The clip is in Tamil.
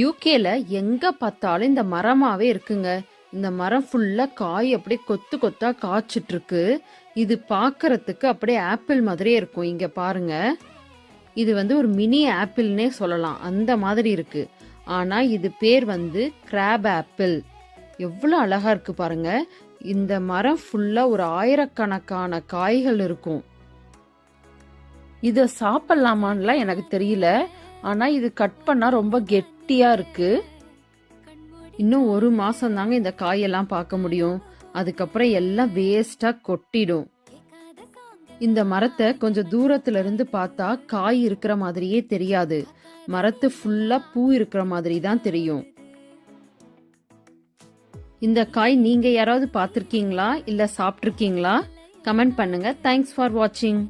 யூகேல எங்க பார்த்தாலும் இந்த மரமாவே இருக்குங்க. இந்த மரம் ஃபுல்லா காய் அப்படியே கொத்து கொத்தா காய்ச்சிட்டு இருக்கு. இது பார்க்கறதுக்கு அப்படியே ஆப்பிள் மாதிரியே இருக்கும். இங்க பாருங்க, இது ஒரு மினி ஆப்பிள்னே சொல்லலாம், அந்த மாதிரி இருக்கு. ஆனா இது பேர் கிராப் ஆப்பிள். எவ்வளவு அழகா இருக்கு பாருங்க. இந்த மரம் ஃபுல்லா ஒரு ஆயிரக்கணக்கான காய்கள் இருக்கும். இத சாப்பிடலாமான்லாம் எனக்கு தெரியல. ஆனா இது கட் பண்ணா ரொம்ப கெட்டியா இருக்கு. இன்னும் 1 மாசம் தாங்க இந்த காயெல்லாம் பார்க்க முடியும். அதுக்கப்புறம் எல்லாம் வேஸ்டா கொட்டிடும். இந்த மரத்தை கொஞ்சம் தூரத்துல இருந்து பார்த்தா காய் இருக்கிற மாதிரியே தெரியாது. மரத்து ஃபுல்லா பூ இருக்கிற மாதிரி தான் தெரியும். இந்த காய் நீங்க யாராவது பார்த்திருக்கீங்களா இல்ல சாப்பிட்டிருக்கீங்களா? கமெண்ட் பண்ணுங்க. தேங்க்ஸ் ஃபார் வாட்சிங்.